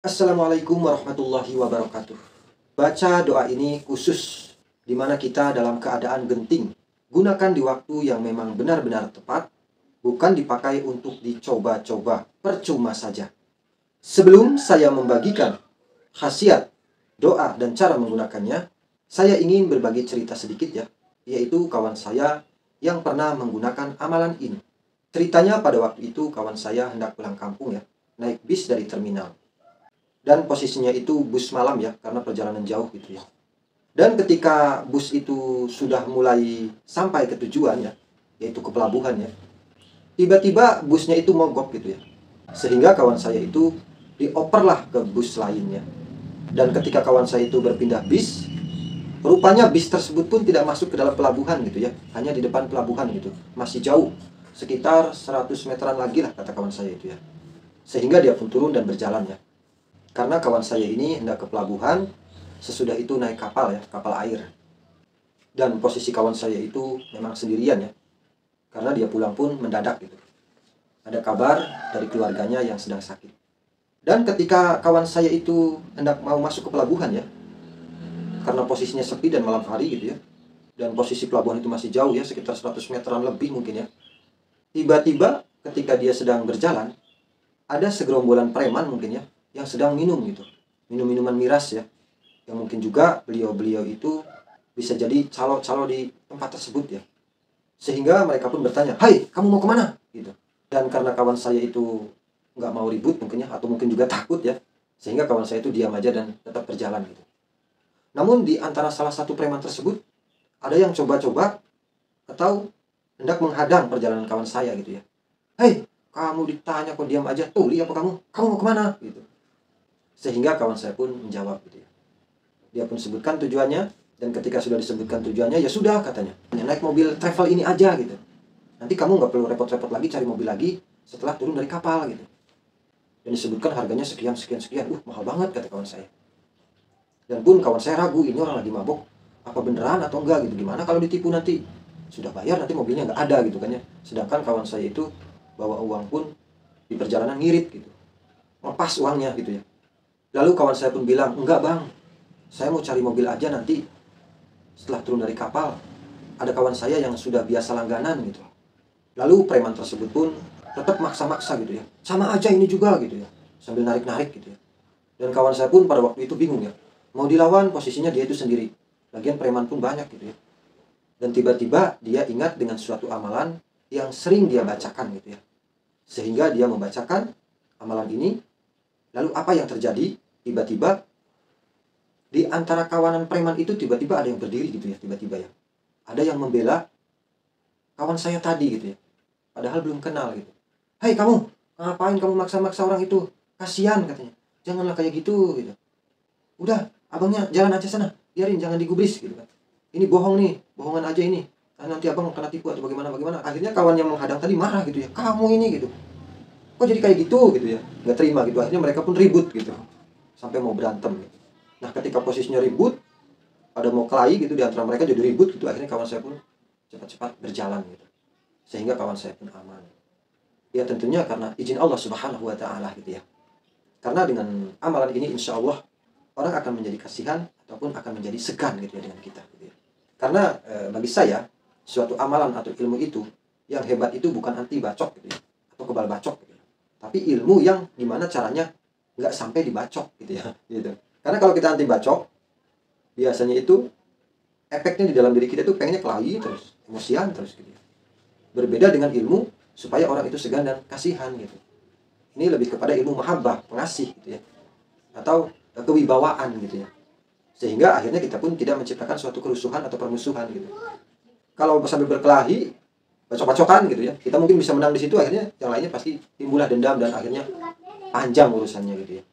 Assalamualaikum warahmatullahi wabarakatuh. Baca doa ini khusus di mana kita dalam keadaan genting. Gunakan di waktu yang memang benar-benar tepat, bukan dipakai untuk dicoba-coba, percuma saja. Sebelum saya membagikan khasiat doa dan cara menggunakannya, saya ingin berbagi cerita sedikit ya, yaitu kawan saya yang pernah menggunakan amalan ini. Ceritanya pada waktu itu kawan saya hendak pulang kampung ya, naik bis dari terminal. Dan posisinya itu bus malam ya, karena perjalanan jauh gitu ya. Dan ketika bus itu sudah mulai sampai ke tujuan ya, yaitu ke pelabuhan ya, tiba-tiba busnya itu mogok gitu ya. Sehingga kawan saya itu dioperlah ke bus lainnya. Dan ketika kawan saya itu berpindah bis, rupanya bis tersebut pun tidak masuk ke dalam pelabuhan gitu ya, hanya di depan pelabuhan gitu. Masih jauh, sekitar 100 meteran lagi lah kata kawan saya itu ya. Sehingga dia pun turun dan berjalan ya. Karena kawan saya ini hendak ke pelabuhan, sesudah itu naik kapal ya, kapal air. Dan posisi kawan saya itu memang sendirian ya, karena dia pulang pun mendadak gitu. Ada kabar dari keluarganya yang sedang sakit. Dan ketika kawan saya itu hendak mau masuk ke pelabuhan ya, karena posisinya sepi dan malam hari gitu ya, dan posisi pelabuhan itu masih jauh ya, sekitar 100 meteran lebih mungkin ya. Tiba-tiba ketika dia sedang berjalan, ada segerombolan preman mungkin ya, yang sedang minum gitu. Minum minuman miras ya. Yang mungkin juga beliau-beliau itu bisa jadi calo-calo di tempat tersebut ya. Sehingga mereka pun bertanya, "Hai, kamu mau kemana?" Gitu. Dan karena kawan saya itu nggak mau ribut mungkin ya, atau mungkin juga takut ya, sehingga kawan saya itu diam aja dan tetap berjalan gitu. Namun di antara salah satu preman tersebut, ada yang coba-coba atau hendak menghadang perjalanan kawan saya gitu ya. "Hei, kamu ditanya kok diam aja, tuli apa kamu? Kamu mau kemana?" Gitu. Sehingga kawan saya pun menjawab gitu ya. Dia pun sebutkan tujuannya, dan ketika sudah disebutkan tujuannya, ya sudah katanya, naik mobil travel ini aja gitu. Nanti kamu nggak perlu repot-repot lagi cari mobil lagi setelah turun dari kapal gitu. Dan disebutkan harganya sekian sekian sekian. Mahal banget kata kawan saya. Dan pun kawan saya ragu, ini orang lagi mabok apa beneran atau enggak gitu. Gimana kalau ditipu nanti? Sudah bayar nanti mobilnya nggak ada gitu kan ya. Sedangkan kawan saya itu bawa uang pun di perjalanan ngirit gitu. Lepas uangnya gitu ya. Lalu kawan saya pun bilang, "Enggak bang, saya mau cari mobil aja nanti setelah turun dari kapal. Ada kawan saya yang sudah biasa langganan gitu." Lalu preman tersebut pun tetap maksa-maksa gitu ya. "Sama aja ini juga gitu ya." Sambil narik-narik gitu ya. Dan kawan saya pun pada waktu itu bingung ya. Mau dilawan, posisinya dia itu sendiri. Lagian preman pun banyak gitu ya. Dan tiba-tiba dia ingat dengan suatu amalan yang sering dia bacakan gitu ya. Sehingga dia membacakan amalan ini. Lalu apa yang terjadi? Tiba-tiba di antara kawanan preman itu tiba-tiba ada yang berdiri gitu ya, tiba-tiba ya. Ada yang membela kawan saya tadi gitu ya. Padahal belum kenal gitu. "Hei kamu, ngapain kamu maksa-maksa orang itu? Kasihan," katanya. "Janganlah kayak gitu," gitu. "Udah, abangnya jalan aja sana. Biarin, jangan digubris," gitu kan. "Ini bohong nih, bohongan aja ini. Nanti abang kena tipu atau bagaimana. Akhirnya kawan yang menghadang tadi marah gitu ya. "Kamu ini," gitu. "Kok jadi kayak gitu?" gitu ya. Nggak terima gitu. Akhirnya mereka pun ribut gitu. Sampai mau berantem gitu. Nah, ketika posisinya ribut, ada mau kelahi gitu di antara mereka, jadi ribut gitu. Akhirnya kawan saya pun cepat-cepat berjalan gitu. Sehingga kawan saya pun aman. Ya tentunya karena izin Allah Subhanahu wa taala gitu ya. Karena dengan amalan ini insya Allah orang akan menjadi kasihan ataupun akan menjadi segan gitu ya dengan kita gitu ya. Karena bagi saya suatu amalan atau ilmu itu yang hebat itu bukan anti bacok gitu ya, atau kebal bacok gitu ya. Tapi ilmu yang gimana caranya nggak sampai dibacok gitu ya gitu. Karena kalau kita anti bacok, biasanya itu efeknya di dalam diri kita itu pengennya kelahi terus, emosian terus gitu ya. Berbeda dengan ilmu supaya orang itu segan dan kasihan gitu. Ini lebih kepada ilmu mahabbah, pengasih gitu ya. Atau kewibawaan gitu ya. Sehingga akhirnya kita pun tidak menciptakan suatu kerusuhan atau permusuhan gitu. Kalau sambil berkelahi, bacok-bacokan gitu ya, kita mungkin bisa menang di situ, akhirnya yang lainnya pasti timbullah dendam dan akhirnya panjang urusannya gitu ya.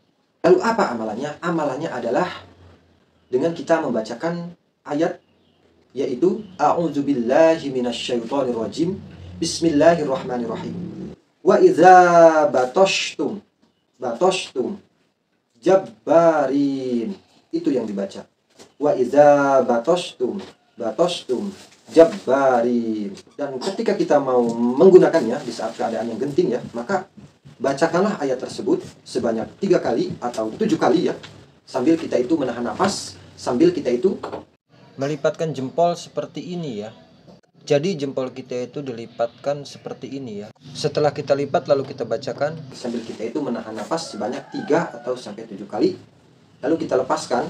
Lalu apa amalannya? Amalannya adalah dengan kita membacakan ayat, yaitu a'udzubillahi minasyaitonirrajim, bismillahirrahmanirrahim. Wa idza batoshtum jabbarin. Itu yang dibaca. Wa idza batoshtum jabbarin. Dan ketika kita mau menggunakannya di saat keadaan yang genting ya, maka bacakanlah ayat tersebut sebanyak 3 kali atau 7 kali ya, sambil kita itu menahan nafas, sambil kita itu melipatkan jempol seperti ini ya. Jadi jempol kita itu dilipatkan seperti ini ya. Setelah kita lipat lalu kita bacakan sambil kita itu menahan nafas sebanyak 3 atau sampai 7 kali. Lalu kita lepaskan,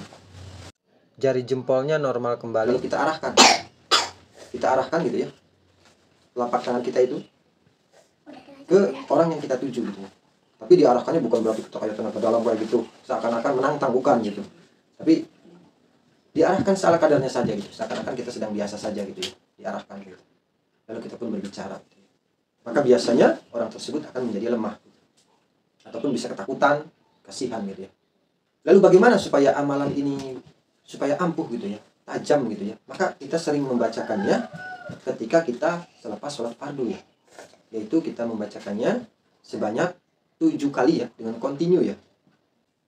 jari jempolnya normal kembali. Lalu kita arahkan. Kita arahkan gitu ya, telapak tangan kita itu ke orang yang kita tuju gitu ya. Tapi diarahkannya bukan berarti kita kayak tenaga dalam kayak gitu, seakan-akan menantang, bukan gitu. Tapi diarahkan seala kadarnya saja gitu, seakan-akan kita sedang biasa saja gitu ya, diarahkan gitu. Lalu kita pun berbicara gitu. Maka biasanya orang tersebut akan menjadi lemah gitu. Ataupun bisa ketakutan, kasihan gitu ya. Lalu bagaimana supaya amalan ini supaya ampuh gitu ya, tajam gitu ya? Maka kita sering membacakannya ketika kita selepas sholat fardu ya, yaitu kita membacakannya sebanyak 7 kali ya, dengan kontinu ya.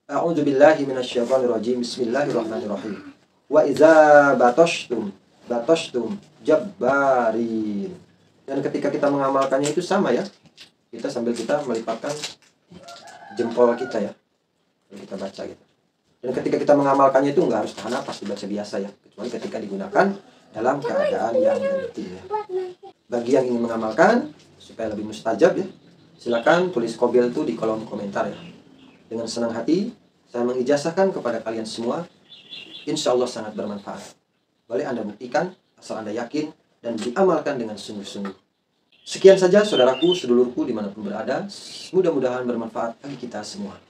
A'udzubillahi minasyaitonirrajim. Bismillahirrahmanirrahim. Wa iza batashtum jabbarin. Dan ketika kita mengamalkannya itu sama ya, kita sambil kita melipatkan jempol kita ya, lalu kita baca gitu. Dan ketika kita mengamalkannya itu nggak harus tahan napas, dibaca biasa ya, kecuali ketika digunakan dalam keadaan yang genting ya. Bagi yang ingin mengamalkan supaya lebih mustajab ya, silakan tulis qabil itu di kolom komentar ya. Dengan senang hati saya mengijazahkan kepada kalian semua, insya Allah sangat bermanfaat. Boleh Anda buktikan asal Anda yakin dan diamalkan dengan sungguh-sungguh. Sekian saja saudaraku, sedulurku dimanapun berada. Mudah-mudahan bermanfaat bagi kita semua.